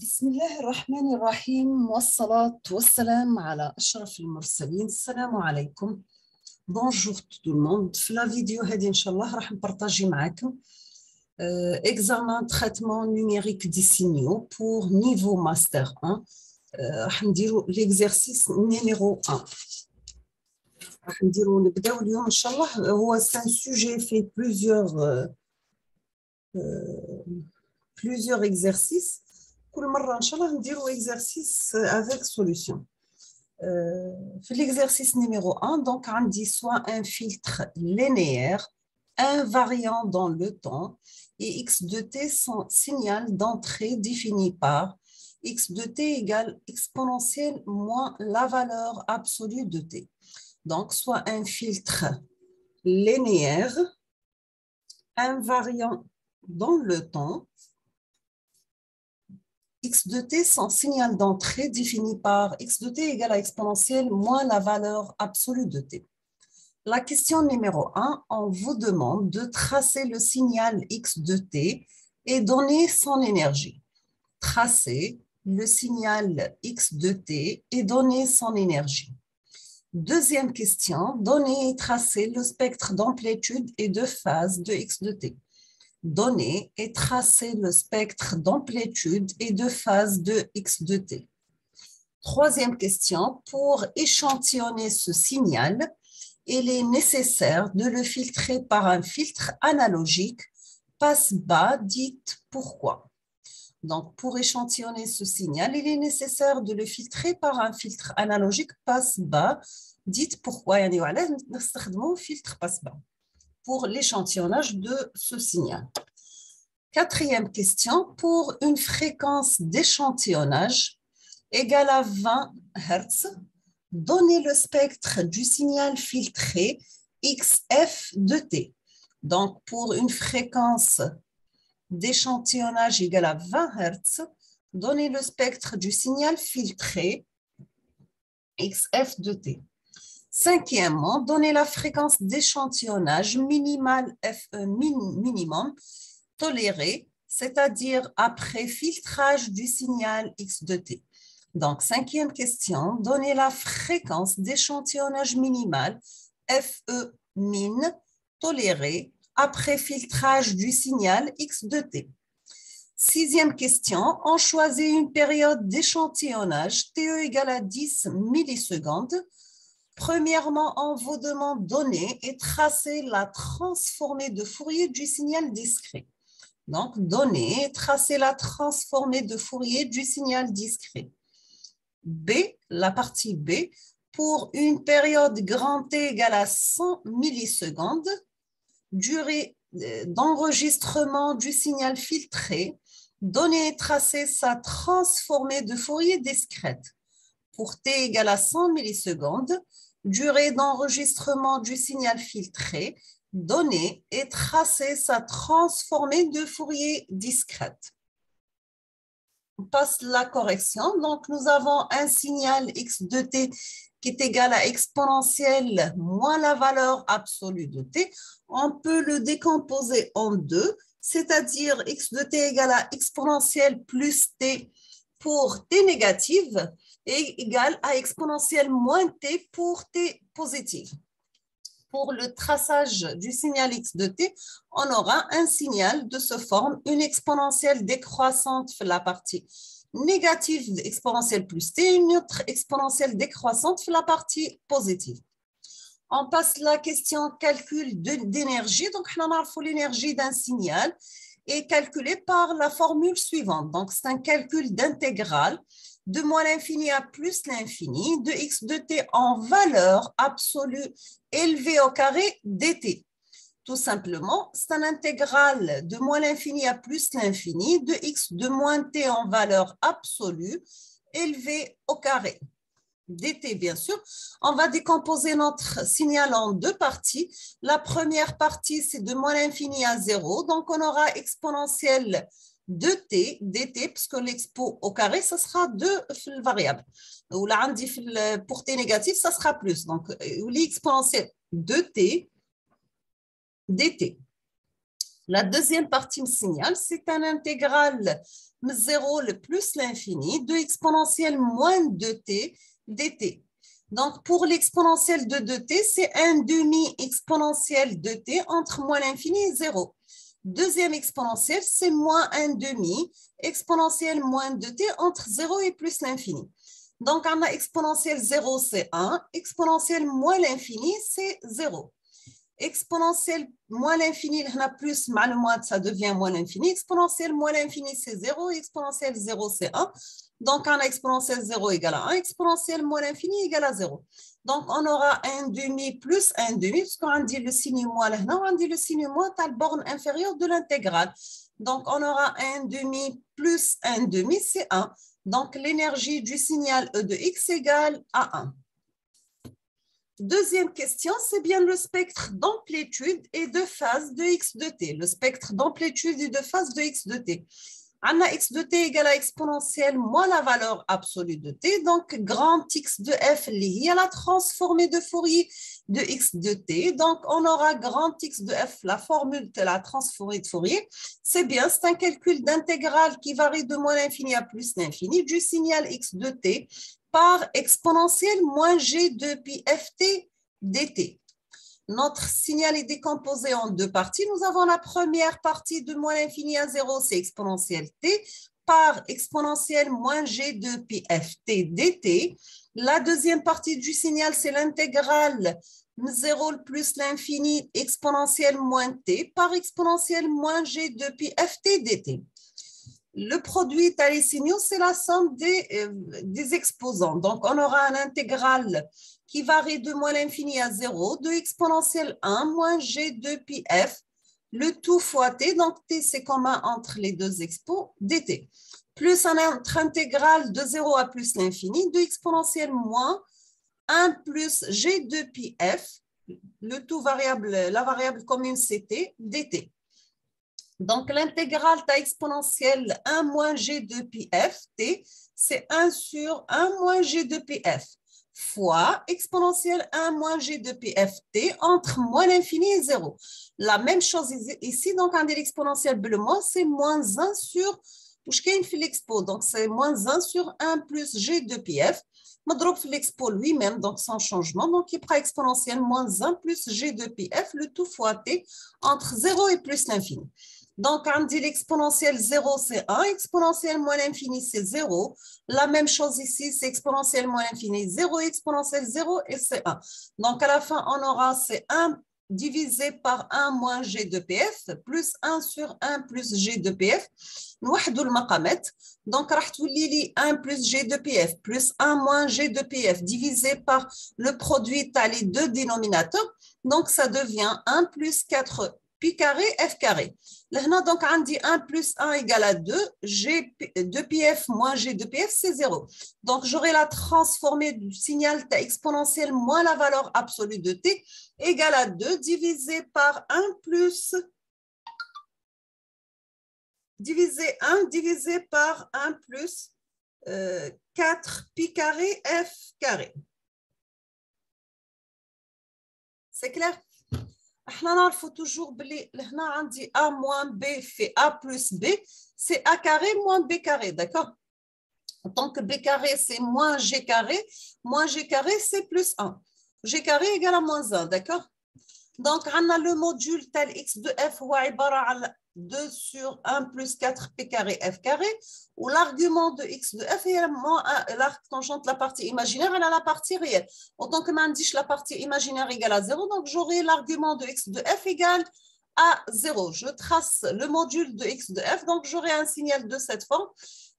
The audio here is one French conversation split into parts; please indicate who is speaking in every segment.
Speaker 1: بسم الله الرحمن الرحيم والصلاة والسلام على أشرف المرسلين. السلام عليكم. Bonjour tout le monde. في la vidéo هذه إن شاء الله راح نبارطاجي معكم examen traitement numérique des signaux pour niveau master 1. راح نديرو l'exercice numéro 1. راح نبداو اليوم إن شاء الله. هو c'est un sujet fait plusieurs exercices. كل مرة إن شاء الله نديرو exercice avec solution. في l'exercice numéro 1, donc on dit soit un filtre linéaire invariant dans le temps et x de t son signal d'entrée défini par x de t égale exponentielle moins la valeur absolue de t. Donc soit un filtre linéaire invariant dans le temps, x de t son signal d'entrée défini par x de t égale à exponentielle moins la valeur absolue de t. La question numéro 1, on vous demande de tracer le signal x de t et donner son énergie. Tracer le signal x de t et donner son énergie. Deuxième question, donner et tracer le spectre d'amplitude et de phase de x de t. Donner et tracer le spectre d'amplitude et de phase de x de t. Troisième question, pour échantillonner ce signal, il est nécessaire de le filtrer par un filtre analogique passe-bas, dites pourquoi. Donc, pour échantillonner ce signal, il est nécessaire de le filtrer par un filtre analogique passe-bas, dites pourquoi. يعني وعلاه نستخدموا filtre passe-bas pour l'échantillonnage de ce signal. Quatrième question, pour une fréquence d'échantillonnage égale à 20 Hz, donnez le spectre du signal filtré XF de T. Donc, pour une fréquence d'échantillonnage égale à 20 Hz, donnez le spectre du signal filtré XF de T. Cinquièmement, donnez la fréquence d'échantillonnage minimale FE minimum tolérée, c'est-à-dire après filtrage du signal X de T. Donc, cinquième question, donnez la fréquence d'échantillonnage minimale FE min tolérée après filtrage du signal X de T. Sixième question, on choisit une période d'échantillonnage TE égale à 10 millisecondes. Premièrement, on vous demande de donner et tracer la transformée de Fourier du signal discret. Donc, donner et tracer la transformée de Fourier du signal discret. B, la partie B, pour une période grand T égale à 100 millisecondes, durée d'enregistrement du signal filtré, donner et tracer sa transformée de Fourier discrète. Pour T égale à 100 millisecondes, durée d'enregistrement du signal filtré, donner et tracer sa transformée de Fourier discrète. On passe la correction. Donc, nous avons un signal x de t qui est égal à exponentielle moins la valeur absolue de t. On peut le décomposer en deux, c'est-à-dire x de t égale à exponentielle plus t pour t négative et égal à exponentielle moins t pour t positive. Pour le traçage du signal x de t, on aura un signal de ce forme, une exponentielle décroissante sur la partie négative exponentielle plus t, une autre exponentielle décroissante sur la partie positive. On passe la question calcul d'énergie. Donc, on a l'énergie d'un signal est calculée par la formule suivante. Donc, c'est un calcul d'intégrale de moins l'infini à plus l'infini de x de t en valeur absolue élevée au carré dt. Tout simplement, c'est un intégral de moins l'infini à plus l'infini de x de moins t en valeur absolue élevée au carré dt, bien sûr. On va décomposer notre signal en deux parties. La première partie, c'est de moins l'infini à 0. Donc, on aura exponentielle de t, dt, parce que l'expo au carré, ça sera 2 variables. Ou là, on dit pour t négatif, ça sera plus. Donc, l'exponentielle de t, dt. La deuxième partie du signal, c'est un intégral 0 le plus l'infini de exponentielle moins 2t dt. Donc, pour l'exponentielle de 2t, c'est un demi-exponentielle de t entre moins l'infini et 0. Deuxième exponentielle, c'est moins un demi exponentielle moins 2t entre 0 et plus l'infini. Donc, on a exponentielle 0, c'est 1. Exponentielle moins l'infini, c'est 0. Exponentielle moins l'infini, on a plus, mal le moins, ça devient moins l'infini. Exponentielle moins l'infini, c'est 0. Exponentielle 0, c'est 1. Donc, on a exponentielle 0 égale à 1. Exponentielle moins l'infini égale à 0. Donc, on aura un demi plus un demi, parce qu'on dit le signe moins là, on dit le signe moins à la borne inférieure de l'intégrale. Donc, on aura un demi plus un demi, c'est 1. Donc, l'énergie du signal E de x égale à 1. Deuxième question, c'est bien le spectre d'amplitude et de phase de x de t. Le spectre d'amplitude et de phase de x de t. On a x de t égale à exponentielle moins la valeur absolue de t. Donc, grand x de f lié à la transformée de Fourier de x de t. Donc, on aura grand x de f, la formule de la transformée de Fourier. C'est bien, c'est un calcul d'intégrale qui varie de moins l'infini à plus l'infini du signal x de t par exponentielle moins g de pi ft dt. Notre signal est décomposé en deux parties. Nous avons la première partie de moins l'infini à 0, c'est exponentielle t, par exponentielle moins g de pi ft dt. La deuxième partie du signal, c'est l'intégrale 0 plus l'infini exponentielle moins t par exponentielle moins g de pi ft dt. Le produit thalys-signaux, c'est la somme des exposants. Donc, on aura un intégral qui varie de moins l'infini à 0, de exponentielle 1 moins g de pi f, le tout fois t, donc t c'est commun entre les deux expos, dt, plus un autre intégral de 0 à plus l'infini, de exponentielle moins 1 plus g de pi f, le tout variable, la variable commune c'est t, dt. Donc, l'intégrale ta exponentielle 1 moins g de pi f, t, c'est 1 sur 1 moins g de pi f, fois exponentielle 1 moins g de pi f, t, entre moins l'infini et 0. La même chose ici, donc, on dit l'exponentielle bleu moins, c'est moins 1 sur, l'expo, donc c'est moins 1 sur 1 plus g de pi f, مضروب في l'expo lui-même, donc sans changement, donc il prend exponentielle moins 1 plus g de pi f, le tout fois t, entre 0 et plus l'infini. Donc, on dit l'exponentielle 0, c'est 1. Exponentielle moins l'infini, c'est 0. La même chose ici, c'est exponentielle moins l'infini, 0. Exponentielle 0, et c'est 1. Donc, à la fin, on aura c'est 1 divisé par 1 moins g de pf, plus 1 sur 1 plus g de pf. نوحدوا المقامات. Donc, راح تولي لي 1 plus g de pf plus 1 moins g de pf divisé par le produit à les deux dénominateurs. Donc, ça devient 1 plus 4 pi carré f carré. Là, donc, on dit 1 plus 1 égale à 2, g de pf moins g de pf, c'est 0. Donc, j'aurai la transformée du signal exponentielle moins la valeur absolue de t égale à 2 divisé par 1 plus divisé par 1 plus 4 pi carré f carré. C'est clair? احنا نعرفوا toujours بلي هنا عندي a moins b fait a plus b, c'est a carré moins b carré, d'accord? Donc b carré c'est moins g carré c'est plus 1. G carré égale à moins 1, d'accord? Donc on a le module tel x de f هو عبارة عن 2 sur 1 plus 4 p carré f carré, où l'argument de x de f est l'arc tangente, la partie imaginaire, elle a la partie réelle. Autant que m'indique la partie imaginaire égale à 0, donc j'aurai l'argument de x de f égale à 0. Je trace le module de x de f, donc j'aurai un signal de cette forme,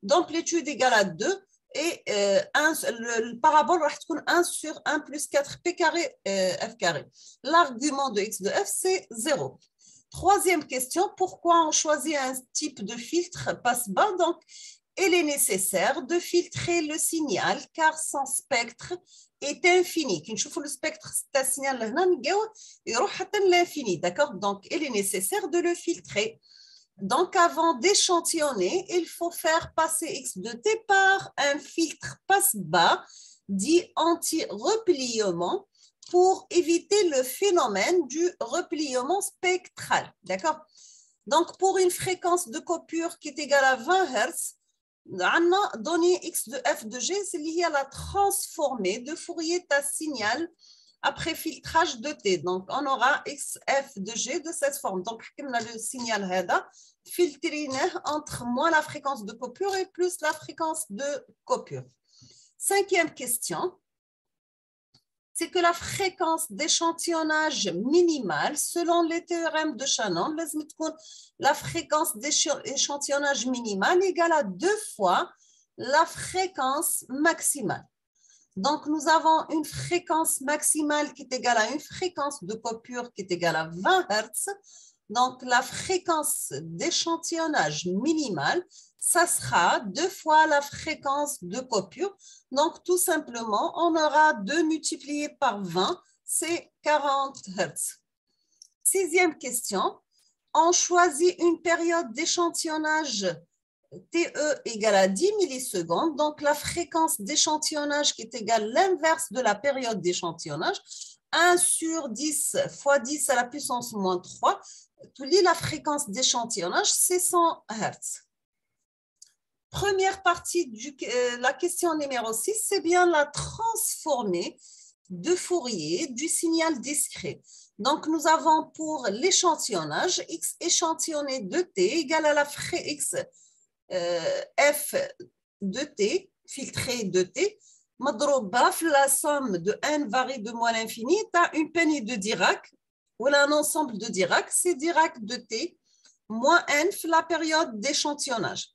Speaker 1: d'amplitude égale à 2, et le parabole va être 1 sur 1 plus 4 p carré f carré. L'argument de x de f, c'est 0. Troisième question, pourquoi on choisit un type de filtre passe-bas? Donc, il est nécessaire de filtrer le signal car son spectre est infini. Quand je le spectre, c'est un signal, il va à l'infini, d'accord? Donc, il est nécessaire de le filtrer. Donc, avant d'échantillonner, il faut faire passer x de t par un filtre passe-bas dit anti-repliement pour éviter le phénomène du repliement spectral. D'accord? Donc, pour une fréquence de coupure qui est égale à 20 Hz, on a donné x de f de g, c'est lié à la transformée de Fourier ta signal après filtrage de t. Donc, on aura x f de g de cette forme. Donc, on a le signal HEDA filtré entre moins la fréquence de coupure et plus la fréquence de coupure. Cinquième question, c'est que la fréquence d'échantillonnage minimale, selon les théorèmes de Shannon, la fréquence d'échantillonnage minimale égale à 2 fois la fréquence maximale. Donc, nous avons une fréquence maximale qui est égale à une fréquence de coupure qui est égale à 20 Hz. Donc, la fréquence d'échantillonnage minimale, ça sera 2 fois la fréquence de coupure. Donc, tout simplement, on aura 2 multiplié par 20, c'est 40 Hz. Sixième question, on choisit une période d'échantillonnage TE égale à 10 millisecondes. Donc, la fréquence d'échantillonnage qui est égale à l'inverse de la période d'échantillonnage, 1 sur 10 fois 10 à la puissance moins 3. La fréquence d'échantillonnage, c'est 100 Hz. Première partie de la question numéro 6, c'est bien la transformée de Fourier du signal discret. Donc, nous avons pour l'échantillonnage, x échantillonné de t égale à la x f de t, filtré de t, la somme de n varie de moins l'infini, tu as une peignée de Dirac, ou un ensemble de Dirac, c'est Dirac de t moins n la période d'échantillonnage.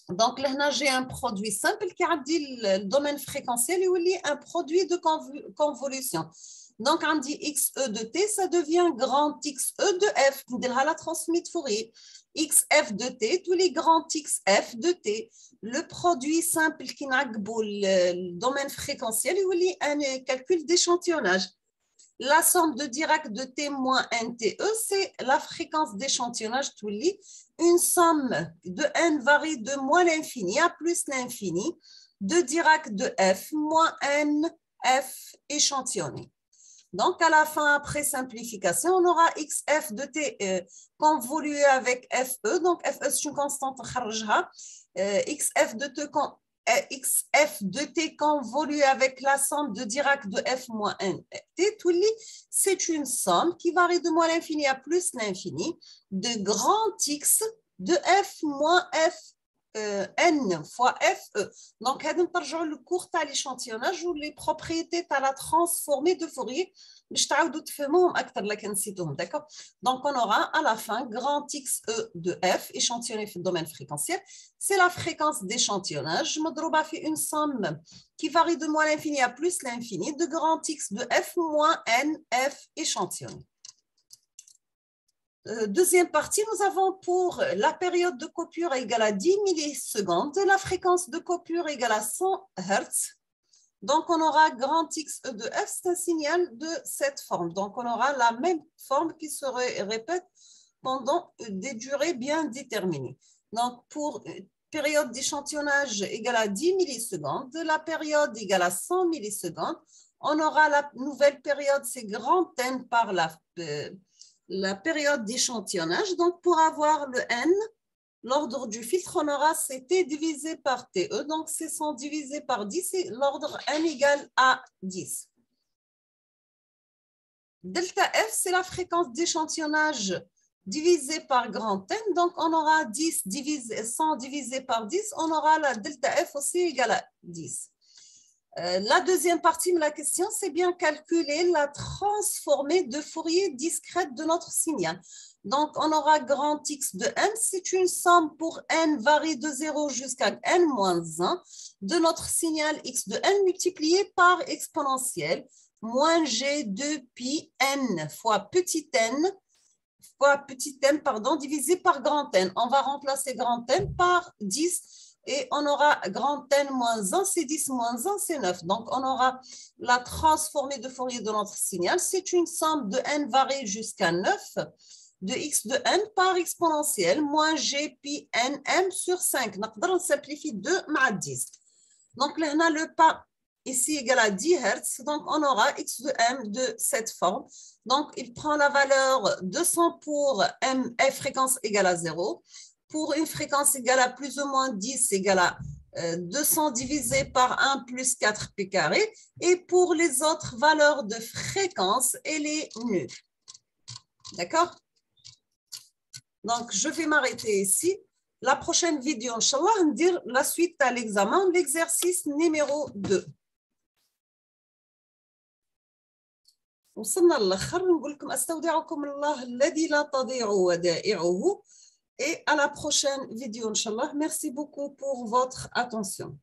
Speaker 1: Donc, là, j'ai un produit simple qui a dit le domaine fréquentiel et un produit de convolution. Donc, on dit xe de t, ça devient grand xe de f, qui est la transmise de Fourier. xf de t, tous les grands xf de t. Le produit simple qui n'a le domaine fréquentiel et un calcul d'échantillonnage. La somme de Dirac de t moins nte, c'est la fréquence d'échantillonnage tout lit. Une somme de n varie de moins l'infini à plus l'infini de Dirac de f moins n f échantillonné. Donc, à la fin, après simplification, on aura xf de t convolué avec fe. Donc, fe, c'est une constante, xf de t xf de t convolué avec la somme de Dirac de f moins n t, c'est une somme qui varie de moins l'infini à plus l'infini de grand x de f moins f n fois fe. Donc, on le cours à l'échantillonnage ou les propriétés à la transformée de Fourier. D'accord? Donc, on aura à la fin grand xe de f échantillonné dans le domaine fréquentiel. C'est la fréquence d'échantillonnage. Je fait une somme qui varie de moins l'infini à plus l'infini de grand x de f moins n f échantillonné. Deuxième partie, nous avons pour la période de coupure égale à 10 millisecondes, la fréquence de coupure égale à 100 Hz. Donc, on aura grand x de f, c'est un signal de cette forme. Donc, on aura la même forme qui se répète pendant des durées bien déterminées. Donc, pour période d'échantillonnage égale à 10 millisecondes, la période égale à 100 millisecondes, on aura la nouvelle période, c'est grand n par la période d'échantillonnage. Donc, pour avoir le n, l'ordre du filtre, on aura T divisé par TE. Donc, c'est 100 divisé par 10 et l'ordre n égale à 10. Delta F, c'est la fréquence d'échantillonnage divisée par grand N. Donc, on aura 100 divisé par 10. On aura la delta F aussi égale à 10. La deuxième partie de la question, c'est bien calculer la transformée de Fourier discrète de notre signal. Donc, on aura grand x de n, c'est une somme pour n varie de 0 jusqu'à n moins 1 de notre signal x de n multiplié par exponentielle moins g de pi n fois petit n divisé par grand n. On va remplacer grand n par 10 et on aura grand n moins 1, c'est 10 moins 1, c'est 9. Donc, on aura la transformée de Fourier de notre signal. C'est une somme de n varie jusqu'à 9 de x de n par exponentielle moins g pi n m sur 5. On simplifie 2 à 10. Donc, là, on a le pas ici égale à 10 Hz, donc on aura x de m de cette forme. Donc, il prend la valeur 200 pour m, f fréquence égale à 0. Pour une fréquence égale à plus ou moins 10 égale à 200 divisé par 1 plus 4 pi carré. Et pour les autres valeurs de fréquence, elle est nulle. D'accord? Donc, je vais m'arrêter ici. La prochaine vidéo, Inch'Allah, on va dire la suite à l'examen, l'exercice numéro 2. وصلنا للآخر نقول لكم أستودعكم الله الذي لا تضيع ودائعه et à la prochaine vidéo, Inch'Allah. Merci beaucoup pour votre attention.